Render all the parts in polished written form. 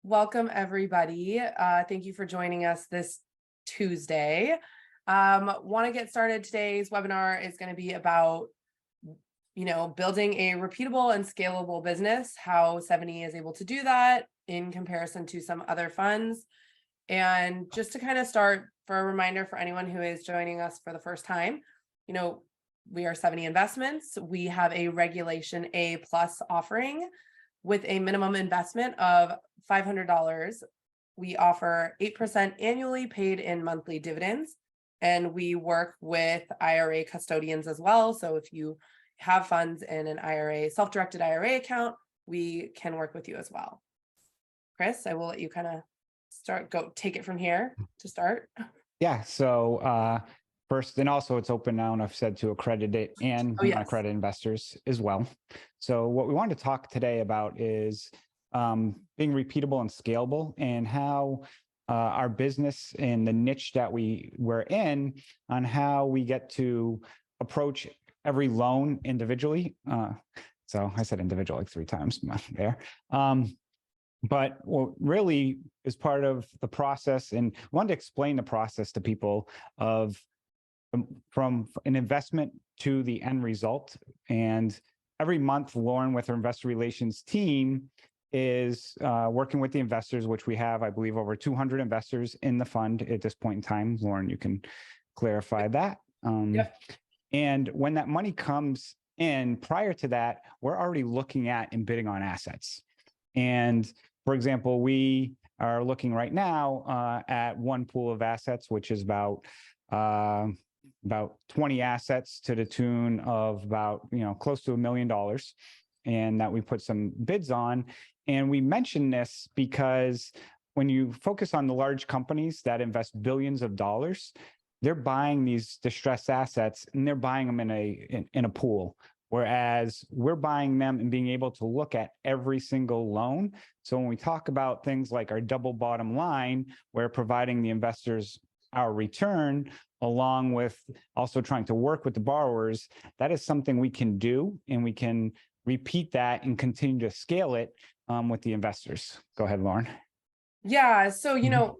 welcome everybody. Thank you for joining us this Tuesday. Want to get started. Today's webinar is going to be about, building a repeatable and scalable business, how 70 is able to do that in comparison to some other funds. And just to kind of start, for a reminder for anyone who is joining us for the first time, we are 70 Investments. We have a Regulation A+ offering with a minimum investment of $500. We offer 8% annually paid in monthly dividends, and we work with IRA custodians as well. So if you have funds in an IRA, self-directed IRA account, we can work with you as well. Chris, I will let you kind of take it from here to start. Yeah. So first, and also it's open now, and I've said to accredited and non-accredited investors as well. So what we want to talk today about is being repeatable and scalable, and how our business and the niche that we're in, on how we get to approach every loan individually. So I said individual like 3 times there. But what really is part of the process, and I wanted to explain the process to people of from an investment to the end result. And every month, Lauren, with her investor relations team, is working with the investors, which we have, I believe, over 200 investors in the fund at this point in time. Lauren, you can clarify that. Yep. And when that money comes in, prior to that, we're already looking at and bidding on assets. And for example, we are looking right now at one pool of assets, which is about 20 assets to the tune of about, close to $1 million, and that we put some bids on. And we mention this because when you focus on the large companies that invest billions of dollars, they're buying these distressed assets, and they're buying them in a pool. Whereas we're buying them and being able to look at every single loan. So when we talk about things like our double bottom line, we're providing the investors our return, along with also trying to work with the borrowers. That is something we can do, and we can repeat that and continue to scale it with the investors. Go ahead, Lauren. Yeah. So,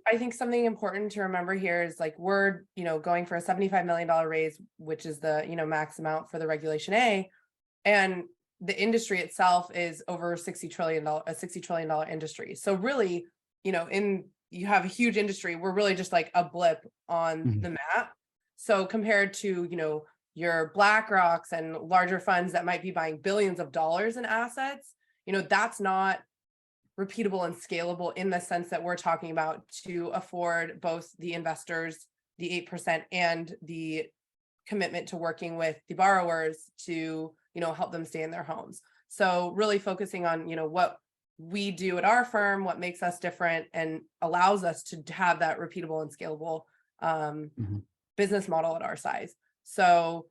I think something important to remember here is like we're, going for a $75 million raise, which is the, max amount for the Regulation A. And the industry itself is over a $60 trillion industry. So really, you have a huge industry. We're really just like a blip on the map. So compared to, your BlackRocks and larger funds that might be buying billions of dollars in assets, that's not repeatable and scalable in the sense that we're talking about to afford both the investors the 8% and the commitment to working with the borrowers to, help them stay in their homes. So really focusing on, what we do at our firm, what makes us different and allows us to have that repeatable and scalable business model at our size. So,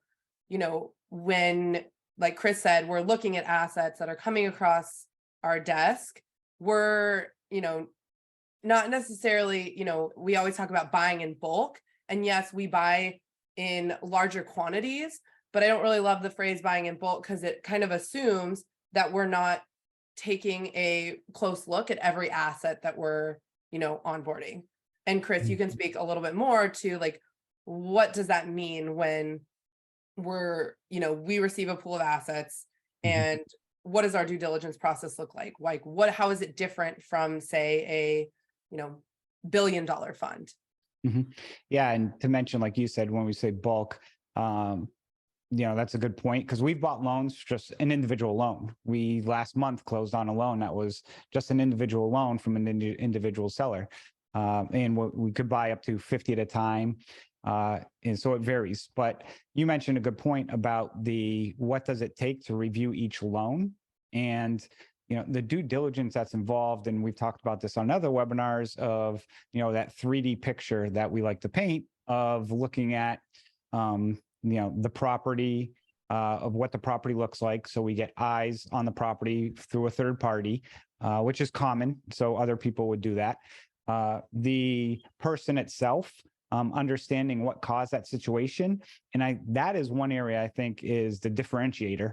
when, like Chris said, we're looking at assets that are coming across our desk, we're, not necessarily, we always talk about buying in bulk. And yes, we buy in larger quantities, but I don't really love the phrase buying in bulk because it kind of assumes that we're not taking a close look at every asset that we're, onboarding. And Chris, you can speak a little bit more to like, what does that mean when we're, we receive a pool of assets, and what does our due diligence process look like? Like how is it different from, say, a, $1 billion fund? Yeah. And to mention, like you said, when we say bulk, that's a good point, because we've bought loans, just an individual loan. We last month closed on a loan that was just an individual loan from an individual seller. And we could buy up to 50 at a time. And so it varies. But you mentioned a good point about what does it take to review each loan, and the due diligence that's involved. And we've talked about this on other webinars of that 3D picture that we like to paint of looking at the property, of what the property looks like. So we get eyes on the property through a third party, which is common. So other people would do that. The person itself, understanding what caused that situation. And that is one area I think is the differentiator.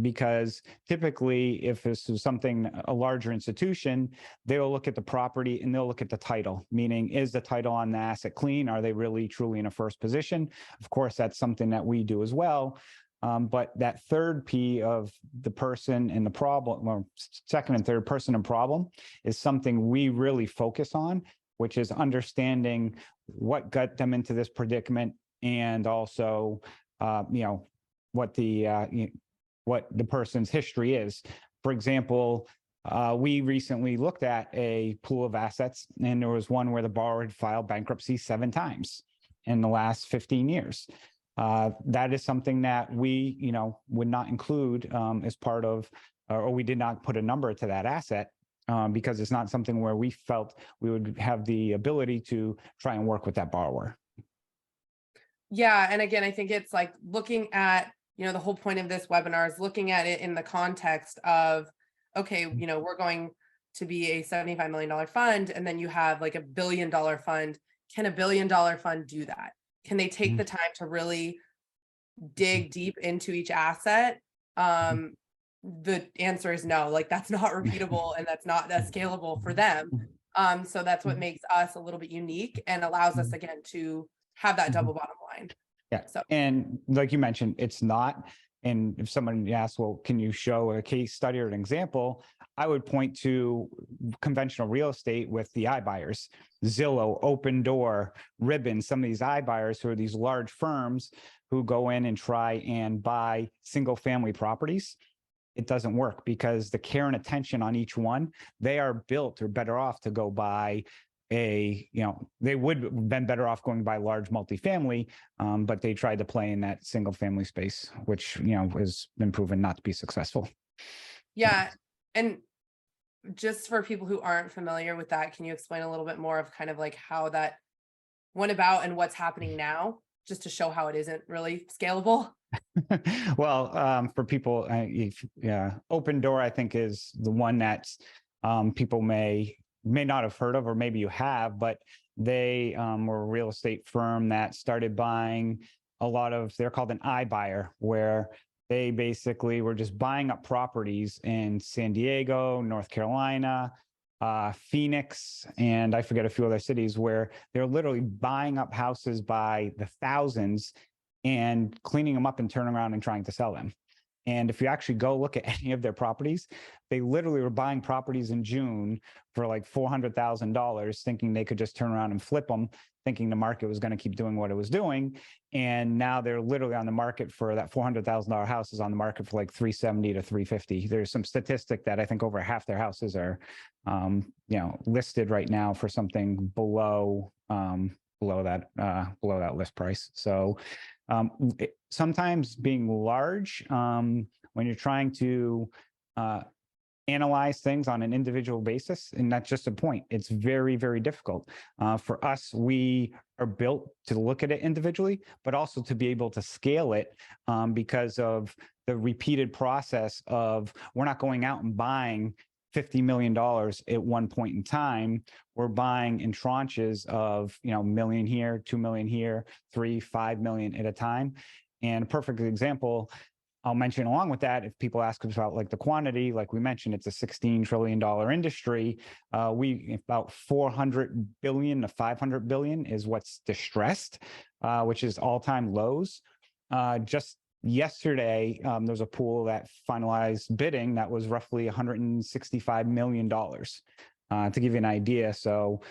because typically if this is something, a larger institution, they'll look at the property and they'll look at the title, meaning is the title on the asset clean? Are they really truly in a first position? Of course, that's something that we do as well. But that third P of the person and the problem, or second and third person and problem, is something we really focus on, which is understanding what got them into this predicament, and also, what the person's history is. For example, we recently looked at a pool of assets, and there was one where the borrower had filed bankruptcy 7 times in the last 15 years. That is something that we, would not include as part of, or we did not put a number to that asset, because it's not something where we felt we would have the ability to try and work with that borrower. Yeah. And again, I think it's like looking at, the whole point of this webinar is looking at it in the context of, okay, we're going to be a $75 million fund, and then you have like $1 billion fund. Can $1 billion fund do that? Can they take the time to really dig deep into each asset? The answer is no. Like, that's not repeatable, and that's not that scalable for them. So that's what makes us a little bit unique and allows us, again, to have that double bottom line. Yeah. So, and like you mentioned, it's not. And if someone asks, well, can you show a case study or an example? I would point to conventional real estate with the iBuyers, Zillow, Open Door, Ribbon, some of these iBuyers who are these large firms who go in and try and buy single family properties. It doesn't work because the care and attention on each one, they are built or better off to go buy they would have been better off going by large multifamily, but they tried to play in that single family space, which, has been proven not to be successful. Yeah. And just for people who aren't familiar with that, can you explain a little bit more of kind of like how that went about and what's happening now, just to show how it isn't really scalable? Well, for people, Open Door, I think, is the one that people may not have heard of, or maybe you have, but they were a real estate firm that started buying a lot of, they're called an iBuyer, where they basically were just buying up properties in San Diego, North Carolina, Phoenix, and I forget a few other cities, where they're literally buying up houses by the thousands and cleaning them up and turning around and trying to sell them. And if you actually go look at any of their properties, they literally were buying properties in June for like $400,000, thinking they could just turn around and flip them, thinking the market was going to keep doing what it was doing. And now they're literally on the market for that $400,000 house is on the market for like $370 to $350. There's some statistic that I think over half their houses are, listed right now for something below that list price. So sometimes being large, when you're trying to analyze things on an individual basis, and that's just a point, it's very, very difficult. For us, we are built to look at it individually, but also to be able to scale it because of the repeated process of, we're not going out and buying $50 million at one point in time. We're buying in tranches of, million here, 2 million here, 3, 5 million at a time. And a perfect example I'll mention along with that, if people ask us about like the quantity, like we mentioned, it's a $16 trillion industry. About 400 billion to 500 billion is what's distressed, which is all-time lows. Just yesterday, there was a pool that finalized bidding that was roughly $165 million, to give you an idea. So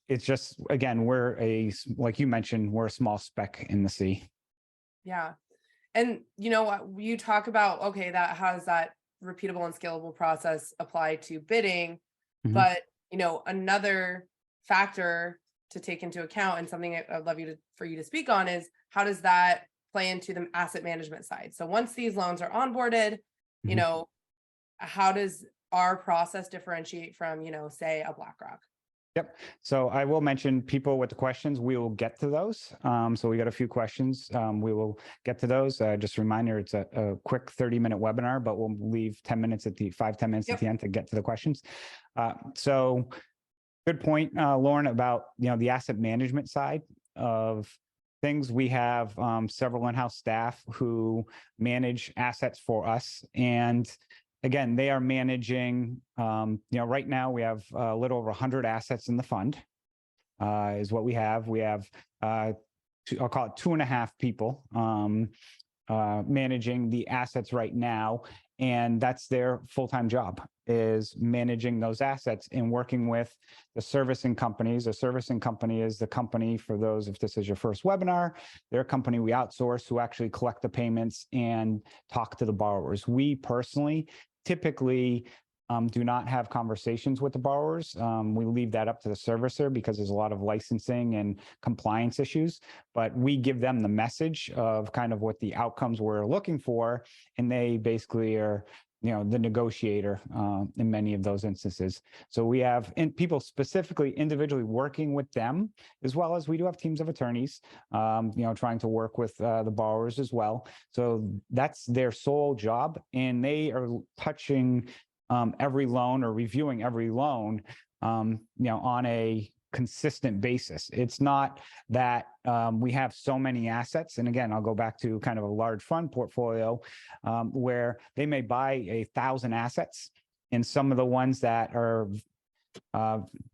it's just, again, like you mentioned, we're a small speck in the sea. Yeah. And you talk about, okay, that has that repeatable and scalable process apply to bidding, but another factor to take into account, and something I'd love for you to speak on, is how does that play into the asset management side? So once these loans are onboarded, how does our process differentiate from, say, a BlackRock? Yep. So I will mention people with the questions. We will get to those. So we got a few questions. We will get to those. Just a reminder, it's a quick 30-minute webinar, but we'll leave 10 minutes at the 5-10 minutes at the end to get to the questions. So good point, Lauren, about the asset management side of things. We have several in-house staff who manage assets for us. And again, they are managing, right now we have a little over 100 assets in the fund, is what we have. We have, I'll call it 2.5 people managing the assets right now. And that's their full-time job, is managing those assets and working with the servicing companies. A servicing company is the company, for those, if this is your first webinar, they're a company we outsource who actually collect the payments and talk to the borrowers. We personally typically do not have conversations with the borrowers. We leave that up to the servicer because there's a lot of licensing and compliance issues, but we give them the message of kind of what the outcomes we're looking for. And they basically are, the negotiator in many of those instances. So we have people specifically individually working with them, as well as we do have teams of attorneys, trying to work with the borrowers as well. So that's their sole job, and they are touching every loan or reviewing every loan, on a consistent basis. It's not that we have so many assets. And again, I'll go back to kind of a large fund portfolio where they may buy 1,000 assets, and some of the ones that are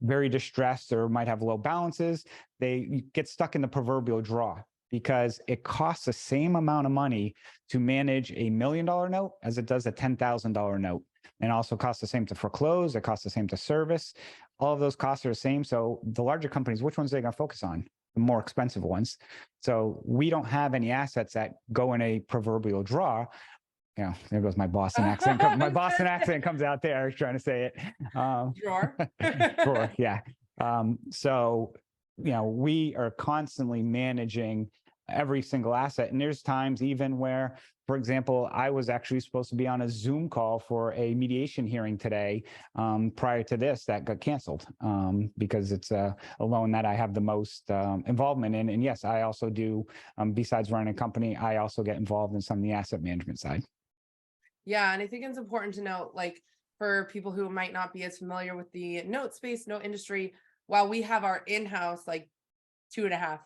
very distressed or might have low balances, they get stuck in the proverbial draw, because it costs the same amount of money to manage $1 million note as it does a $10,000 note. And also costs the same to foreclose. It costs the same to service. All of those costs are the same. So the larger companies, which ones are they going to focus on? The more expensive ones. So we don't have any assets that go in a proverbial draw. There goes my Boston accent. My Boston accent comes out there trying to say it. Drawer. Drawer, yeah. So, we are constantly managing every single asset. And there's times even where, for example, I was actually supposed to be on a Zoom call for a mediation hearing today prior to this that got canceled because it's a loan that I have the most involvement in. And yes, I also do, besides running a company, I also get involved in some of the asset management side. Yeah, and I think it's important to note, like, for people who might not be as familiar with the note space, note industry, while we have our in-house, like 2.5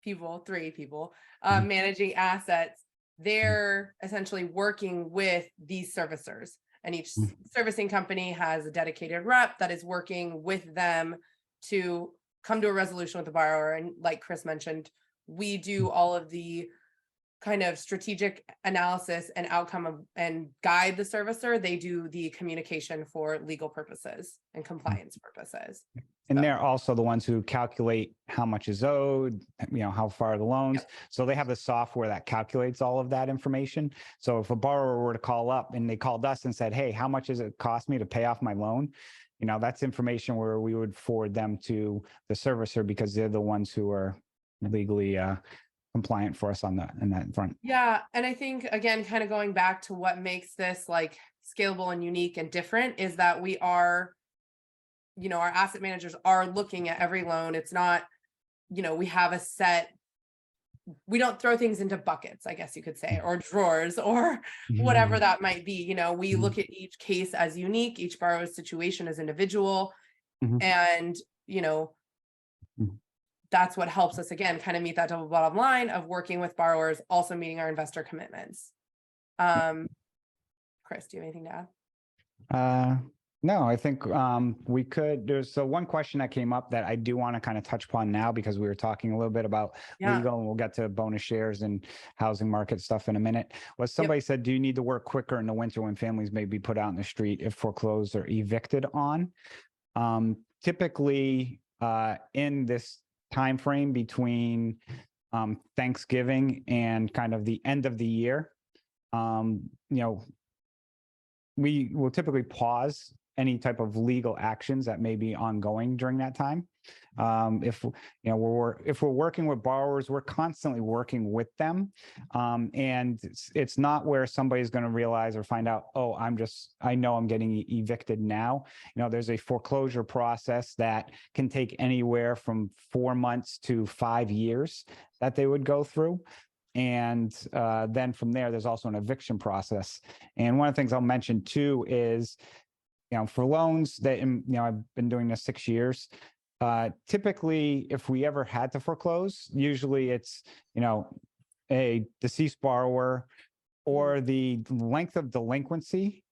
people, 3 people managing assets, they're essentially working with these servicers, and each servicing company has a dedicated rep that is working with them to come to a resolution with the borrower. And like Chris mentioned, we do all of the kind of strategic analysis and and guide the servicer. They do the communication for legal purposes and compliance purposes. And they're also the ones who calculate how much is owed, how far are the loans. Yep. So they have the software that calculates all of that information. So if a borrower were to call up and they called us and said, hey, how much does it cost me to pay off my loan? That's information where we would forward them to the servicer, because they're the ones who are legally compliant for us in that front. Yeah. And I think, again, kind of going back to what makes this like scalable and unique and different is that we are, our asset managers are looking at every loan. It's not, we have a set, we don't throw things into buckets, I guess you could say, or drawers or whatever that might be. We look at each case as unique, each borrower's situation as individual. And, that's what helps us, again, kind of meet that double bottom line of working with borrowers, also meeting our investor commitments. Chris, do you have anything to add? No, I think we could. There's one question that came up that I do want to kind of touch upon now, because we were talking a little bit about legal, and we'll get to bonus shares and housing market stuff in a minute. Was somebody said, do you need to work quicker in the winter when families may be put out in the street if foreclosed or evicted on? Typically, in this time frame between Thanksgiving and kind of the end of the year, we will typically pause any type of legal actions that may be ongoing during that time. If we're working with borrowers, we're constantly working with them, and it's not where somebody's going to realize or find out, oh, I know I'm getting evicted now. There's a foreclosure process that can take anywhere from 4 months to 5 years that they would go through. And then from there, there's also an eviction process. And one of the things I'll mention too is, for loans that, I've been doing this 6 years, Typically, if we ever had to foreclose, usually it's, a deceased borrower or the length of delinquency.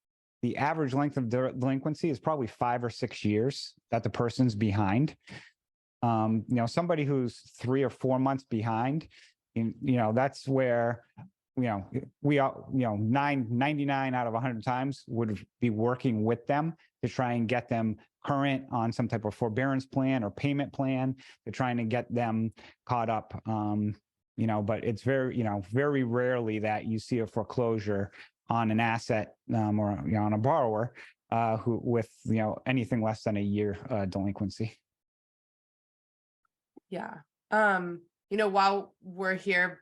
The average length of delinquency is probably 5 or 6 years that the person's behind. Somebody who's 3 or 4 months behind, that's where, we are, 99 out of 100 times would be working with them to try and get them current on some type of forbearance plan or payment plan, to trying to get them caught up. But it's very rarely that you see a foreclosure on an asset or on a borrower who with anything less than a year delinquency. Yeah. While we're here,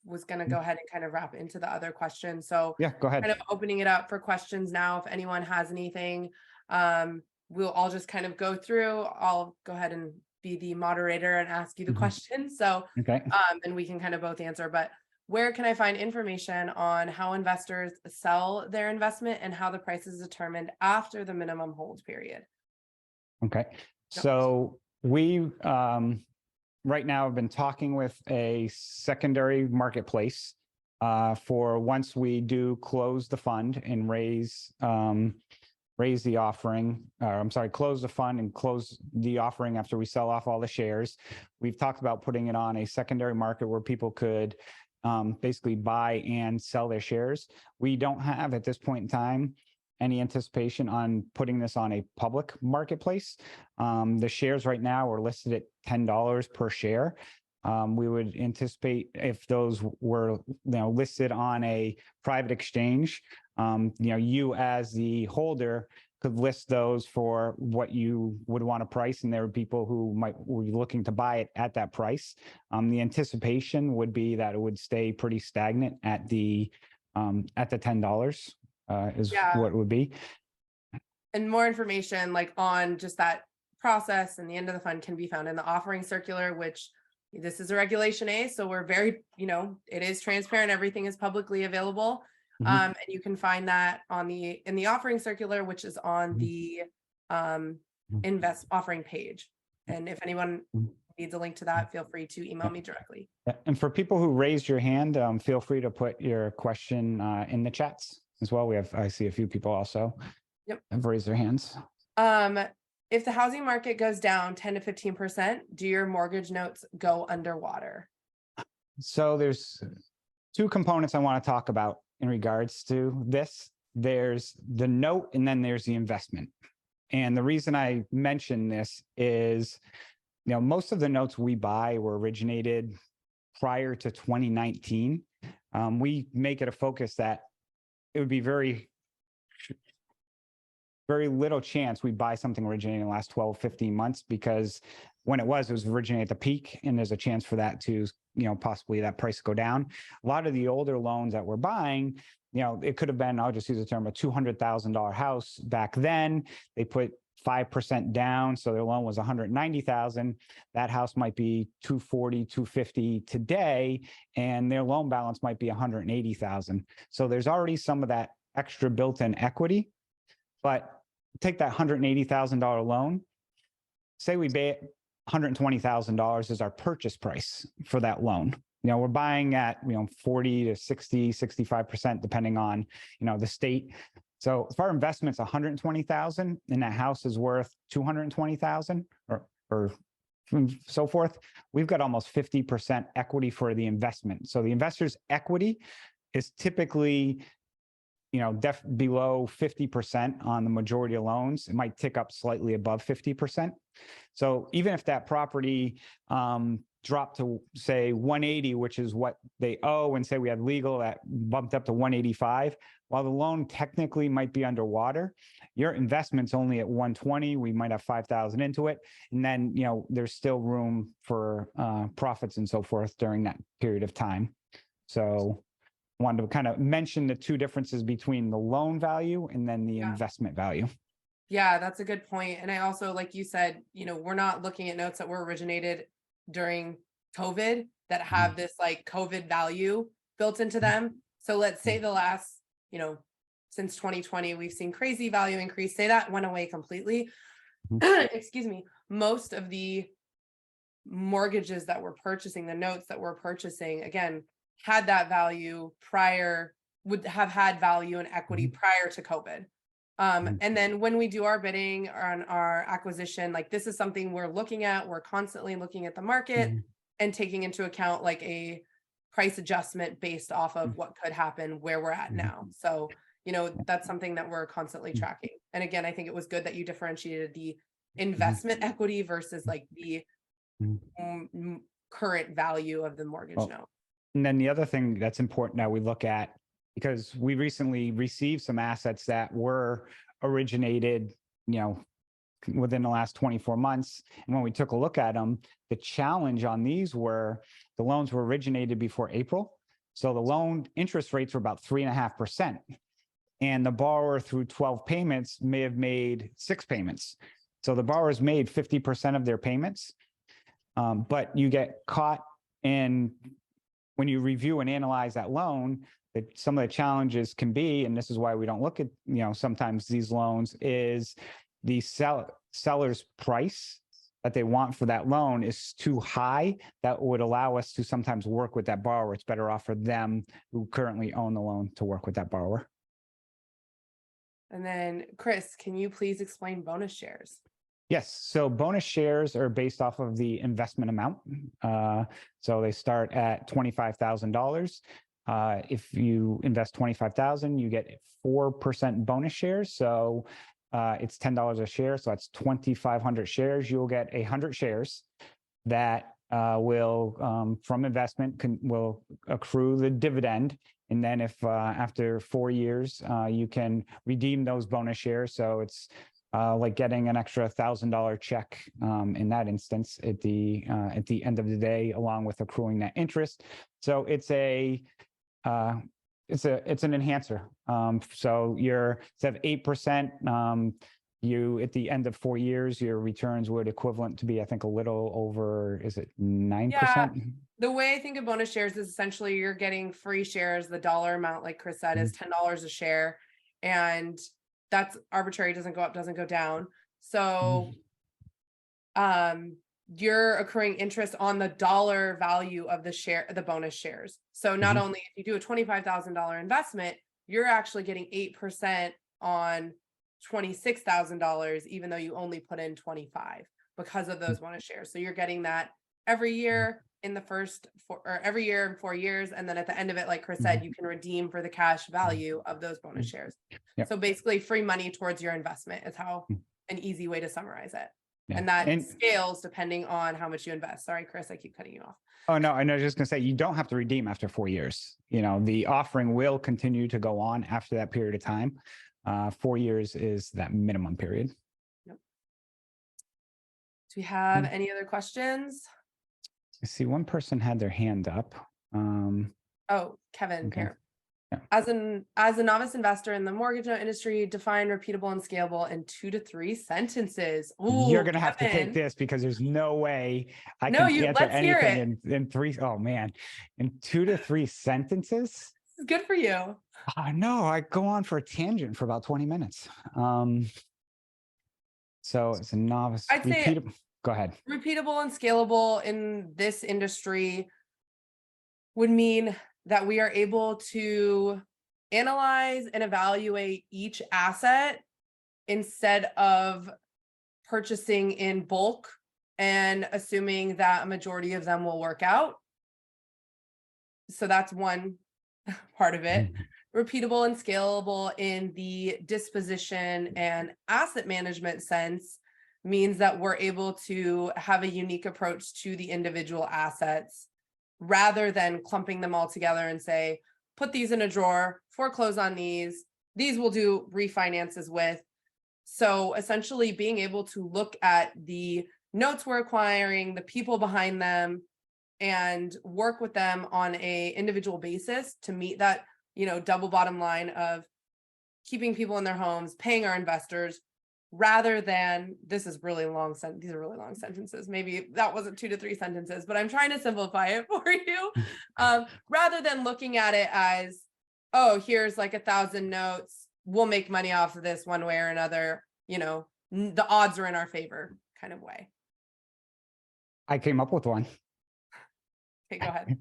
was going to go ahead and kind of wrap into the other questions. So yeah, go ahead. Kind of opening it up for questions now. If anyone has anything, we'll all just kind of go through. I'll go ahead and be the moderator and ask you the questions. So, okay. And we can kind of both answer, but where can I find information on how investors sell their investment and how the price is determined after the minimum hold period? Okay. So we, right now have been talking with a secondary marketplace for once we do close the fund and raise the offering, close the fund and close the offering after we sell off all the shares. We've talked about putting it on a secondary market where people could basically buy and sell their shares. We don't have at this point in time any anticipation on putting this on a public marketplace. The shares right now are listed at $10 per share. We would anticipate if those were listed on a private exchange, you as the holder could list those for what you would want to price, and there are people who were looking to buy it at that price. The anticipation would be that it would stay pretty stagnant at the $10 is what it would be. And more information on just that process and the end of the fund can be found in the offering circular, which this is a Regulation A. So we're very, it is transparent. Everything is publicly available. And you can find that in the offering circular, which is on the invest offering page. And if anyone needs a link to that, feel free to email me directly. And for people who raised your hand, feel free to put your question in the chats as well. I see a few people also have raised their hands. If the housing market goes down 10 to 15%, do your mortgage notes go underwater? So there's 2 components I want to talk about in regards to this. There's the note and then there's the investment. And the reason I mention this is, most of the notes we buy were originated prior to 2019. We make it a focus that it would be very little chance we buy something originating in the last 12, 15 months, because when it was originating at the peak, and there's a chance for that to, possibly that price go down. A lot of the older loans that we're buying, it could have been, I'll just use the term, a $200,000 house back then. They put 5% down, so their loan was $190,000. That house might be $240,000, $250,000 today, and their loan balance might be $180,000. So there's already some of that extra built-in equity. But take that $180,000 loan, say we pay $120,000 as our purchase price for that loan. We're buying at 40 to 60, 65%, depending on the state. So if our investment's $120,000 and that house is worth $220,000 or so forth, we've got almost 50% equity for the investment. So the investor's equity is typically below 50% on the majority of loans. It might tick up slightly above 50%. So even if that property dropped to say 180, which is what they owe, and say we had legal that bumped up to 185, while the loan technically might be underwater, your investment's only at 120. We might have 5,000 into it. And then, there's still room for profits and so forth during that period of time. So wanted to kind of mention the 2 differences between the loan value and then the investment value. Yeah, that's a good point. And I also, like you said, we're not looking at notes that were originated during COVID that have this COVID value built into them. So let's say the last, since 2020, we've seen crazy value increase. Say that went away completely. Excuse me. most of the mortgages that we're purchasing, the notes that we're purchasing, again, had that value prior, would have had value and equity prior to COVID. And then when we do our bidding on our acquisition, like this is something we're looking at, we're constantly looking at the market and taking into account like a price adjustment based off of what could happen where we're at now. So, you know, that's something that we're constantly tracking. And again, I think it was good that you differentiated the investment equity versus like the current value of the mortgage note. And then the other thing that's important that we look at, because we recently received some assets that were originated, you know, within the last 24 months. And when we took a look at them, the challenge on these were the loans were originated before April. So the loan interest rates were about 3.5%. And the borrower through 12 payments may have made 6 payments. So the borrower's made 50% of their payments. But you get caught in, when you review and analyze that loan, that some of the challenges can be, and this is why we don't look at, you know, sometimes these loans, is the seller's price that they want for that loan is too high. That would allow us to sometimes work with that borrower. It's better off for them who currently own the loan to work with that borrower. And then Chris, can you please explain bonus shares? Yes. So bonus shares are based off of the investment amount. So they start at $25,000. If you invest $25,000, you get 4% bonus shares. So it's $10 a share. So that's 2,500 shares. You'll get 100 shares that will, from investment, will accrue the dividend. And then if after 4 years, you can redeem those bonus shares. So it's like getting an extra $1,000 check in that instance at the end of the day, along with accruing that interest. So it's an enhancer. So you're, instead of 8%, you, at the end of 4 years, your returns would equivalent to be, I think, a little over, is it 9%? Yeah. The way I think of bonus shares is essentially you're getting free shares. The dollar amount, like Chris said, is $10 a share. And that's arbitrary, doesn't go up, doesn't go down. So you're accruing interest on the dollar value of the share, the bonus shares. So not only if you do a $25,000 investment, you're actually getting 8% on $26,000, even though you only put in 25 because of those bonus shares. So you're getting that every year in the first or every year in 4 years. And then at the end of it, like Chris said, you can redeem for the cash value of those bonus shares. So basically free money towards your investment is how an easy way to summarize it. And that scales depending on how much you invest. Sorry, Chris, I keep cutting you off. Oh, no, I was just going to say, you don't have to redeem after 4 years. You know, the offering will continue to go on after that period of time. 4 years is that minimum period. Yep. Do we have any other questions? I see one person had their hand up. Oh, Kevin Okay. here. Yeah. As a novice investor in the mortgage note industry, define repeatable and scalable in 2 to 3 sentences. Ooh, you're going to have to take Kevin. this because there's no way I No, can answer let's hear anything in 3. Oh man, in 2 to 3 sentences. This is good for you. No, I go on for a tangent for about 20 minutes. So it's a novice. I'd say Go ahead. Repeatable and scalable in this industry would mean that we are able to analyze and evaluate each asset instead of purchasing in bulk and assuming that a majority of them will work out. So that's one part of it. Repeatable and scalable in the disposition and asset management sense means that we're able to have a unique approach to the individual assets rather than clumping them all together and say, put these in a drawer, foreclose on these will do refinances with. So essentially being able to look at the notes we're acquiring, the people behind them, and work with them on a individual basis to meet that, you know, double bottom line of keeping people in their homes, paying our investors, rather than, this is really long, these are really long sentences. Maybe that wasn't 2 to 3 sentences, but I'm trying to simplify it for you. Rather than looking at it as, oh, here's like 1,000 notes, we'll make money off of this one way or another, you know, the odds are in our favor kind of way. I came up with one. Okay, go ahead.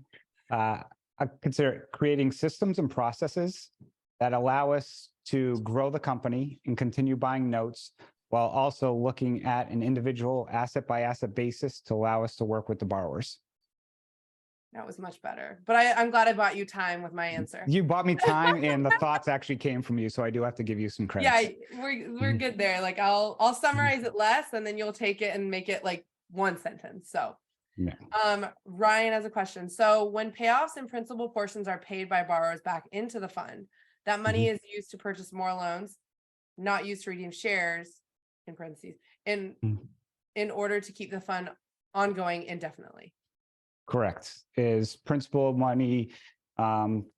I consider creating systems and processes that allow us to grow the company and continue buying notes while also looking at an individual asset by asset basis to allow us to work with the borrowers. That was much better, but I'm glad I bought you time with my answer. You bought me time and the thoughts actually came from you. So I do have to give you some credit. Yeah, we're good there. Like I'll summarize it less and then you'll take it and make it like one sentence. So Yeah. Ryan has a question. So when payoffs and principal portions are paid by borrowers back into the fund, that money is used to purchase more loans, not used to redeem shares, in parentheses, in order to keep the fund ongoing indefinitely. Correct. Is principal money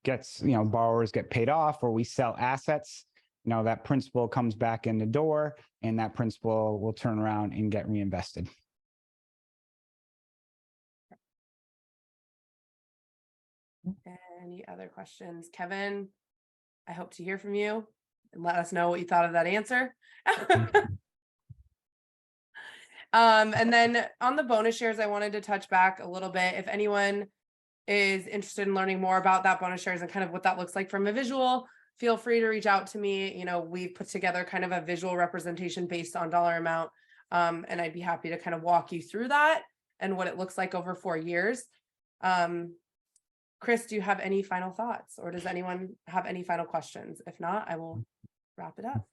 gets, borrowers get paid off, or we sell assets, that principal comes back in the door and that principal will turn around and get reinvested. Any other questions? Kevin, I hope to hear from you and let us know what you thought of that answer. And then on the bonus shares, I wanted to touch back a little bit. If anyone is interested in learning more about that bonus shares and kind of what that looks like from a visual, feel free to reach out to me. We've put together kind of a visual representation based on dollar amount. And I'd be happy to kind of walk you through that and what it looks like over 4 years. Chris, do you have any final thoughts, or does anyone have any final questions? If not, I will wrap it up.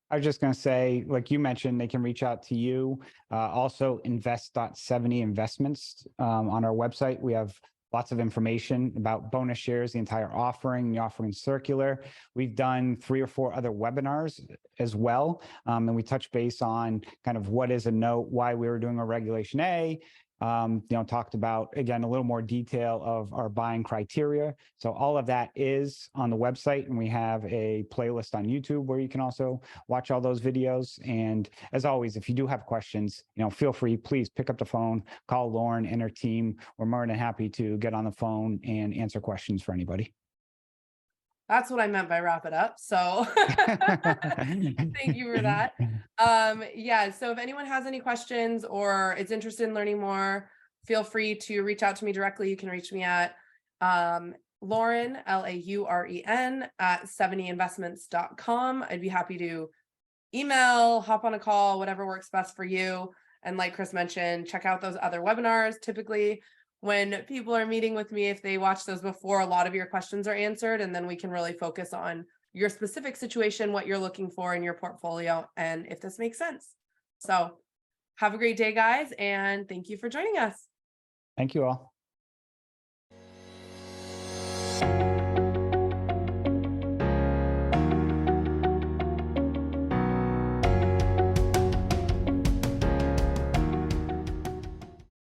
I was just going to say, like you mentioned, they can reach out to you. Also, invest.70 investments on our website. We have lots of information about bonus shares, the entire offering, the offering circular. We've done 3 or 4 other webinars as well. And we touch base on kind of what is a note, why we were doing a Regulation A, talked about, again, a little more detail of our buying criteria. So all of that is on the website, and we have a playlist on YouTube where you can also watch all those videos. And as always, if you do have questions, feel free, please pick up the phone, call Lauren and her team. We're more than happy to get on the phone and answer questions for anybody. That's what I meant by wrap it up. So thank you for that. Yeah, so if anyone has any questions or is interested in learning more, feel free to reach out to me directly. You can reach me at Lauren, LAUREN at 70investments.com. I'd be happy to email, hop on a call, whatever works best for you. And like Chris mentioned, check out those other webinars. Typically, when people are meeting with me, if they watch those before, a lot of your questions are answered, and then we can really focus on your specific situation, what you're looking for in your portfolio, and if this makes sense. So have a great day, guys, and thank you for joining us. Thank you all.